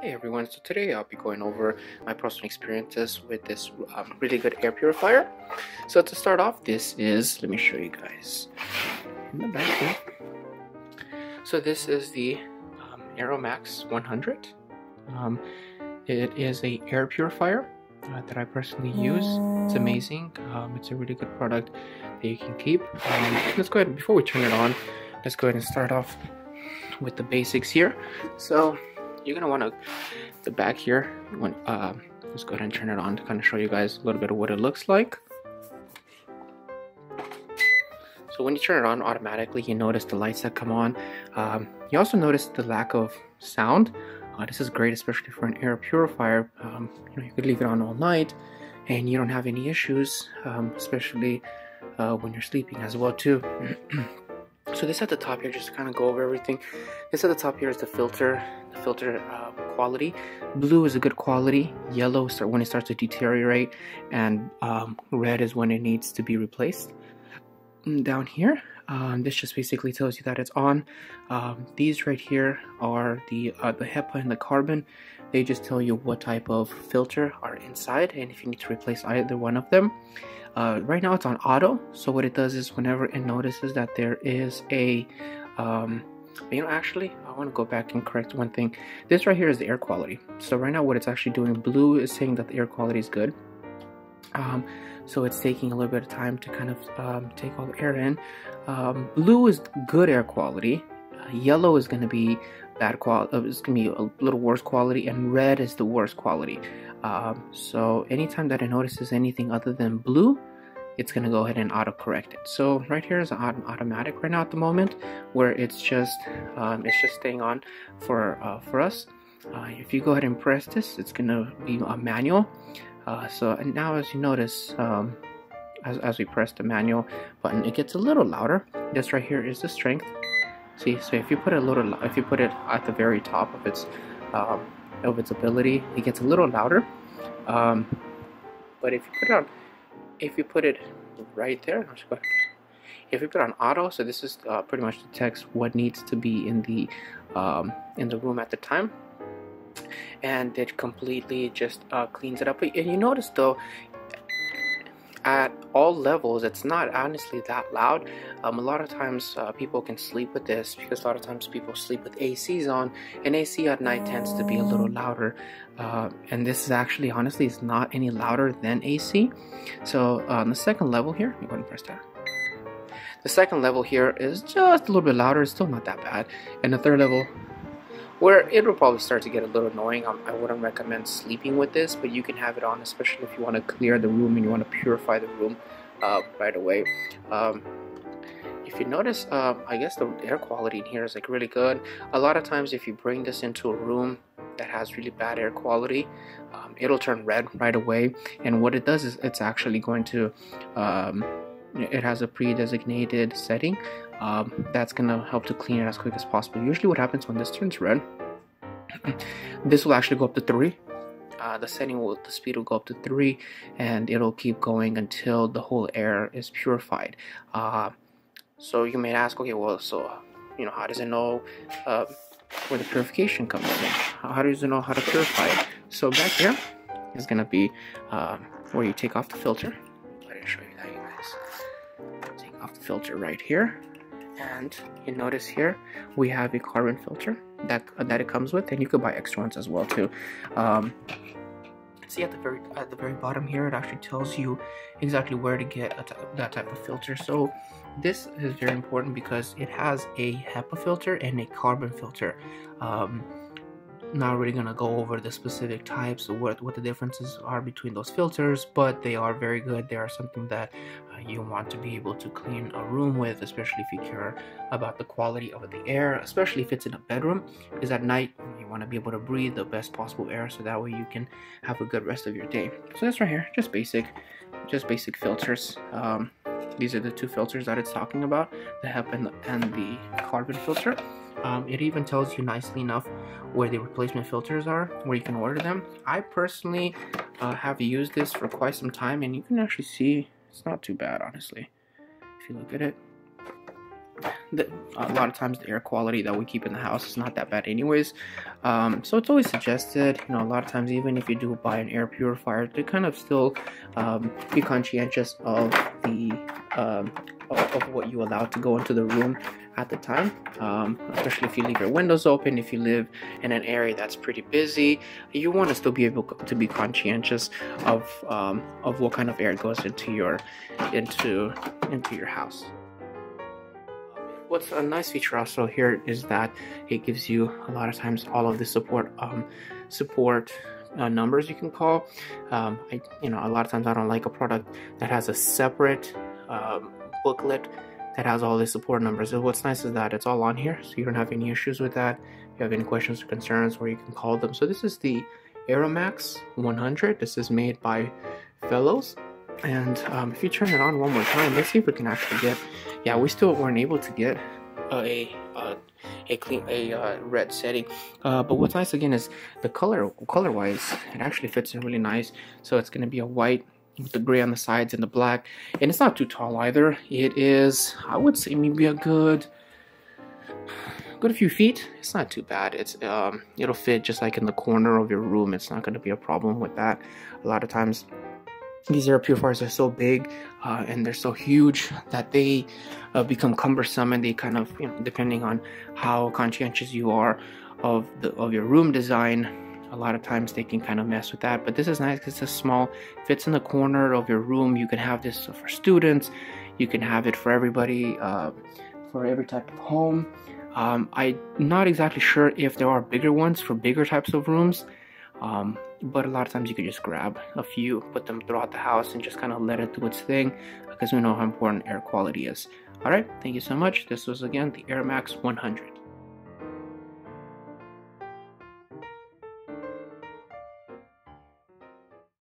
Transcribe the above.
Hey everyone, so today I'll be going over my personal experiences with this really good air purifier. So to start off, this is, let me show you guys in the back here. So this is the AeraMax 100. It is a air purifier that I personally use. It's amazing. It's a really good product that you can keep. Let's go ahead, before we turn it on, let's go ahead and start off with the basics here. So you're gonna want to, the back here, let's go ahead and turn it on to kind of show you guys a little bit of what it looks like. So when you turn it on automatically, you notice the lights that come on. You also notice the lack of sound. This is great, especially for an air purifier. You could leave it on all night and you don't have any issues, especially when you're sleeping as well too. So this at the top here, just to kind of go over everything. This at the top here is the filter quality. Blue is a good quality. Yellow is when it starts to deteriorate, and red is when it needs to be replaced. Down here, this just basically tells you that it's on. These right here are the HEPA and the carbon. They just tell you what type of filter are inside and if you need to replace either one of them. Right now it's on auto, so what it does is whenever it notices that there is a actually I want to go back and correct one thing. This right here is the air quality. So right now what it's actually doing, blue is saying that the air quality is good. So it's taking a little bit of time to kind of take all the air in. Blue is good air quality. Yellow is going to be bad quality. It's going to be a little worse quality, and red is the worst quality. So anytime that it notices anything other than blue, it's going to go ahead and auto correct it. So right here is automatic right now at the moment, where it's just staying on for us. If you go ahead and press this, it's going to be a manual. And now as you notice, as we press the manual button, it gets a little louder. This right here is the strength. See, so if you put it at the very top of its ability, it gets a little louder. But if you put it right there, if you put it on auto, so this is pretty much detects what needs to be in the room at the time, and it completely just cleans it up. And you notice though, at all levels, it's not honestly that loud. A lot of times people can sleep with this because a lot of times people sleep with ACs on, and AC at night tends to be a little louder. And this is actually, honestly, it's not any louder than AC. So on the second level here, let me go ahead and press that. The second level here is just a little bit louder. It's still not that bad. And the third level, where it will probably start to get a little annoying. I wouldn't recommend sleeping with this, but you can have it on, especially if you want to clear the room and you want to purify the room right away. If you notice, I guess the air quality in here is like really good. A lot of times if you bring this into a room that has really bad air quality, it'll turn red right away. And what it does is it's actually going to, it has a pre-designated setting that's gonna help to clean it as quick as possible. Usually what happens when this turns red, this will actually go up to 3. The speed will go up to 3, and it'll keep going until the whole air is purified. So you may ask, okay, well, so how does it know where the purification comes in? How does it know how to purify it? So back here is gonna be where you take off the filter. Let me show you that, you guys. Take off the filter right here. And you notice here we have a carbon filter that it comes with, and you could buy extra ones as well too. See at the very bottom here, it actually tells you exactly where to get that type of filter. So this is very important because it has a HEPA filter and a carbon filter. Not really gonna go over the specific types or what the differences are between those filters, but they are very good. They are something that you want to be able to clean a room with, especially if you care about the quality of the air, especially if it's in a bedroom, because at night you want to be able to breathe the best possible air, so that way you can have a good rest of your day. So this right here, just basic filters. These are the 2 filters that it's talking about, the HEPA and the carbon filter. It even tells you nicely enough where the replacement filters are, where you can order them. I personally have used this for quite some time, and you can actually see it's not too bad, honestly, if you look at it. a lot of times the air quality that we keep in the house is not that bad anyways, so it's always suggested, you know, a lot of times even if you do buy an air purifier, to kind of still be conscientious of the of what you allow to go into the room at the time, especially if you leave your windows open. If you live in an area that's pretty busy, you want to still be able to be conscientious of what kind of air goes into your house. What's a nice feature also here is that it gives you a lot of times all of the support numbers you can call. A lot of times I don't like a product that has a separate booklet that has all the support numbers. So what's nice is that it's all on here, so you don't have any issues with that. If you have any questions or concerns, where you can call them. So this is the AeraMax 100. This is made by Fellows. And if you turn it on one more time, let's see if we can actually get, yeah, we still weren't able to get a red setting, but what's nice again is the color wise, it actually fits in really nice. So it's going to be a white with the gray on the sides and the black, and it's not too tall either. It is, I would say, maybe a good few feet. It's not too bad. It's it'll fit just like in the corner of your room. It's not going to be a problem with that. A lot of times these air purifiers are so big and they're so huge that they become cumbersome, and they kind of, you know, depending on how conscientious you are of your room design, a lot of times they can kind of mess with that. But this is nice because it's small, fits in the corner of your room. You can have this for students, you can have it for everybody, for every type of home. I'm not exactly sure if there are bigger ones for bigger types of rooms, but a lot of times you can just grab a few, put them throughout the house, and just kind of let it do its thing, because we know how important air quality is. Alright, thank you so much. This was again the AeraMax 100.